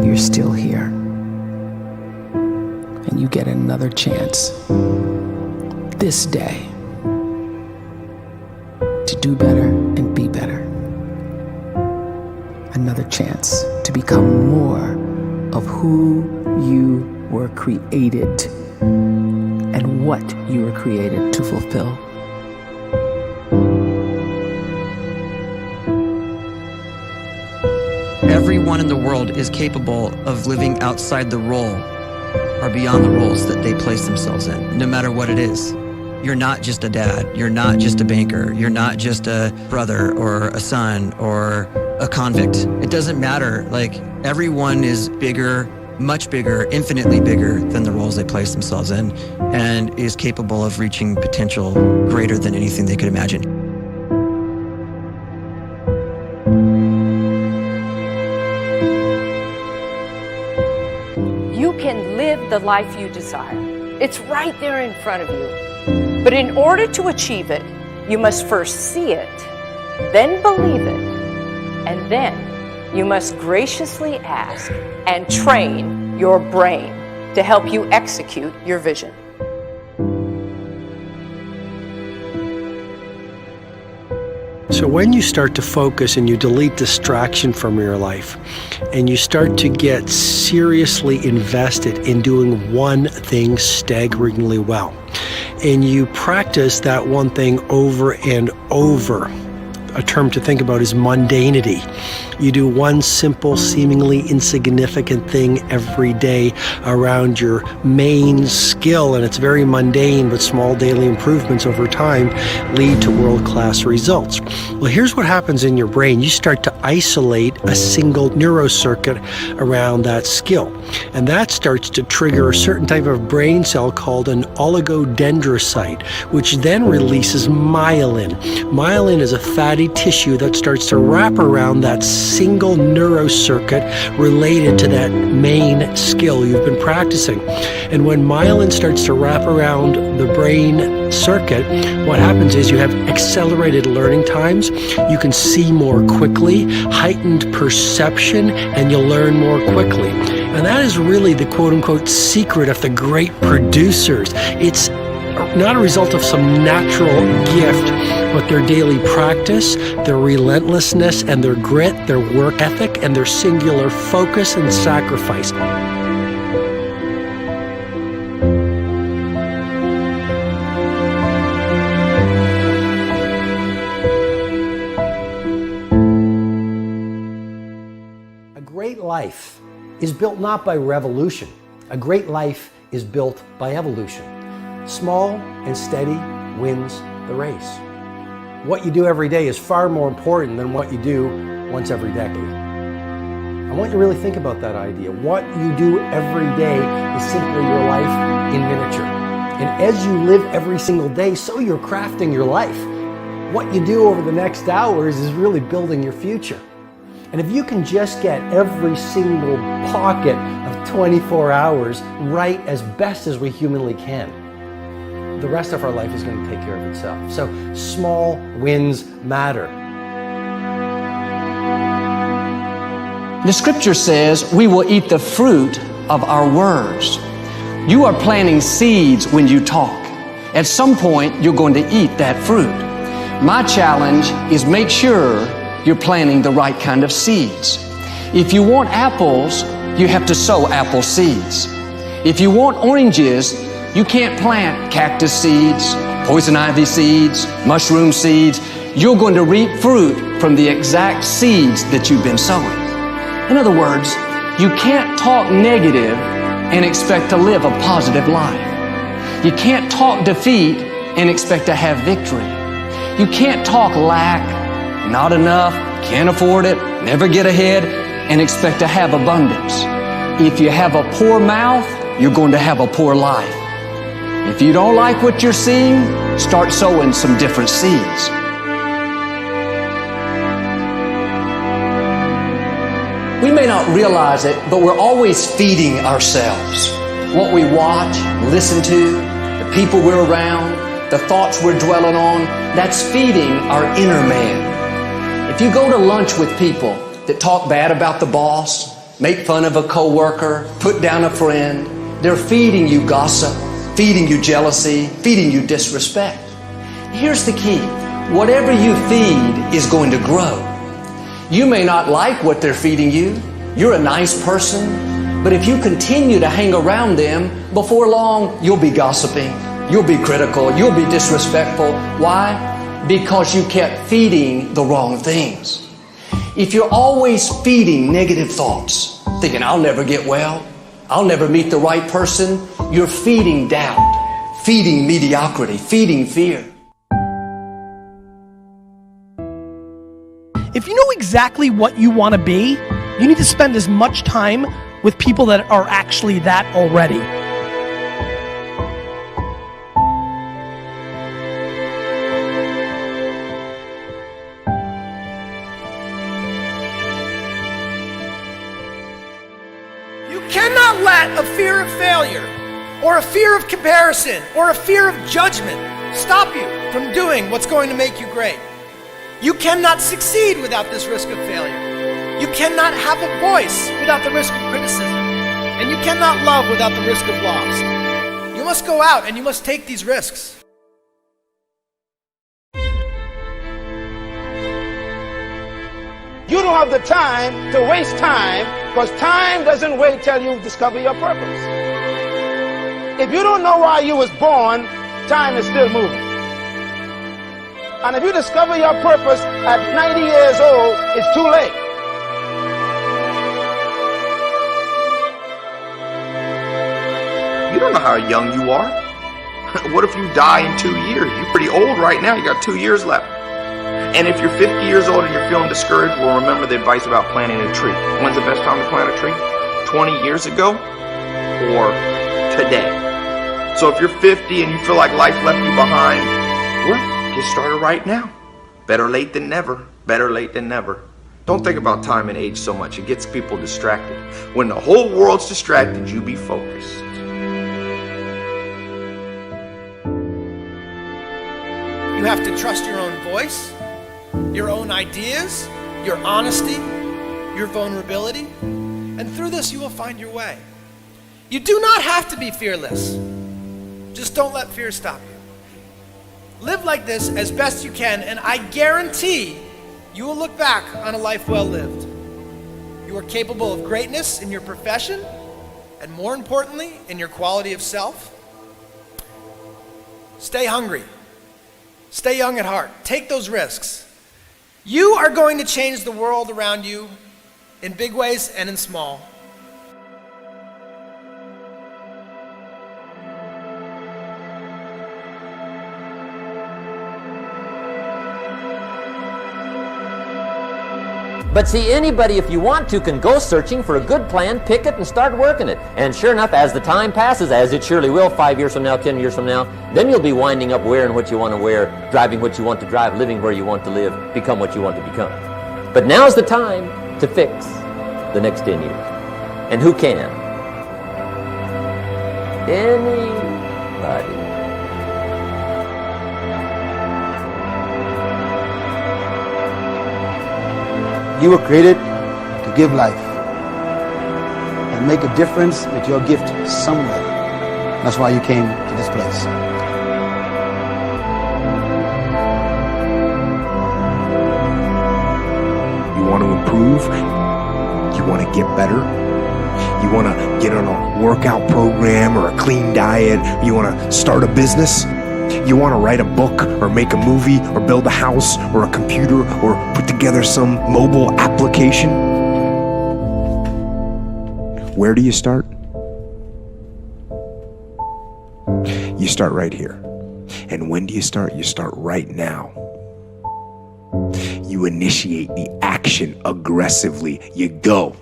you're still here. And you get another chance this day to do better and be better. Another chance to become more of who you were created and what you were created to fulfill. Everyone in the world is capable of living outside the role or beyond the roles that they place themselves in, no matter what it is. You're not just a dad, you're not just a banker, you're not just a brother or a son or a convict. It doesn't matter. Like, everyone is bigger, much bigger, infinitely bigger than the roles they place themselves in, and is capable of reaching potential greater than anything they could imagine. You can live the life you desire. It's right there in front of you. But in order to achieve it, you must first see it, then believe it, and then you must graciously ask and train your brain to help you execute your vision. So when you start to focus and you delete distraction from your life, and you start to get seriously invested in doing one thing staggeringly well, and you practice that one thing over and over, a term to think about is mundanity. You do one simple, seemingly insignificant thing every day around your main skill, and it's very mundane, but small daily improvements over time lead to world-class results. Well, here's what happens in your brain. You start to isolate a single neurocircuit around that skill, and that starts to trigger a certain type of brain cell called an oligodendrocyte, which then releases myelin. Myelin is a fatty tissue that starts to wrap around that single neurocircuit related to that main skill you've been practicing. And when myelin starts to wrap around the brain circuit, what happens is you have accelerated learning times, you can see more quickly, heightened perception, and you'll learn more quickly. And that is really the quote-unquote secret of the great producers. It's not a result of some natural gift, but their daily practice, their relentlessness and their grit, their work ethic, and their singular focus and sacrifice. A great life is built not by revolution. A great life is built by evolution. Small and steady wins the race. What you do every day is far more important than what you do once every decade. I want you to really think about that idea. What you do every day is simply your life in miniature. And as you live every single day, so you're crafting your life. What you do over the next hours is really building your future. And if you can just get every single pocket of 24 hours right as best as we humanly can, the rest of our life is going to take care of itself. So small wins matter. The scripture says we will eat the fruit of our words. You are planting seeds when you talk. At some point, you're going to eat that fruit. My challenge is make sure you're planting the right kind of seeds. If you want apples, you have to sow apple seeds. If you want oranges, you can't plant cactus seeds, poison ivy seeds, mushroom seeds. You're going to reap fruit from the exact seeds that you've been sowing. In other words, you can't talk negative and expect to live a positive life. You can't talk defeat and expect to have victory. You can't talk lack, not enough, can't afford it, never get ahead, and expect to have abundance. If you have a poor mouth, you're going to have a poor life. If you don't like what you're seeing, start sowing some different seeds. We may not realize it, but we're always feeding ourselves. What we watch, listen to, the people we're around, the thoughts we're dwelling on, that's feeding our inner man. If you go to lunch with people that talk bad about the boss, make fun of a coworker, put down a friend. They're feeding you gossip, feeding you jealousy, feeding you disrespect. Here's the key. Whatever you feed is going to grow. You may not like what they're feeding you. You're a nice person. But if you continue to hang around them, before long, you'll be gossiping. You'll be critical. You'll be disrespectful. Why? Because you kept feeding the wrong things. If you're always feeding negative thoughts, thinking, I'll never get well, I'll never meet the right person, you're feeding doubt, feeding mediocrity, feeding fear. If you know exactly what you want to be, you need to spend as much time with people that are actually that already. You cannot let a fear of failure, or a fear of comparison, or a fear of judgment stop you from doing what's going to make you great. You cannot succeed without this risk of failure. You cannot have a voice without the risk of criticism. And you cannot love without the risk of loss. You must go out and you must take these risks. You don't have the time to waste time, because time doesn't wait till you discover your purpose. If you don't know why you was born, time is still moving. And if you discover your purpose at 90 years old, it's too late. You don't know how young you are. What if you die in 2 years? You're pretty old right now. You got 2 years left. And if you're 50 years old and you're feeling discouraged, well, remember the advice about planting a tree. When's the best time to plant a tree? 20 years ago or today? So if you're 50 and you feel like life left you behind, well, get started right now. Better late than never. Better late than never. Don't think about time and age so much. It gets people distracted. When the whole world's distracted, you be focused. You have to trust your own voice, your own ideas, your honesty, your vulnerability, and through this you will find your way. You do not have to be fearless. Just don't let fear stop you. Live like this as best you can, and I guarantee you will look back on a life well lived. You are capable of greatness in your profession, and more importantly, in your quality of self. Stay hungry. Stay young at heart. Take those risks. You are going to change the world around you in big ways and in small. But see, anybody, if you want to, can go searching for a good plan, pick it, and start working it. And sure enough, as the time passes, as it surely will, 5 years from now, 10 years from now, then you'll be winding up wearing what you want to wear, driving what you want to drive, living where you want to live, become what you want to become. But now's the time to fix the next 10 years. And who can? Anybody. You were created to give life and make a difference with your gift somewhere. That's why you came to this place. You want to improve? You want to get better? You want to get on a workout program or a clean diet? You want to start a business? You want to write a book or make a movie or build a house or a computer or put together some mobile application? Where do you start? You start right here. And when do you start? You start right now. You initiate the action aggressively. You go.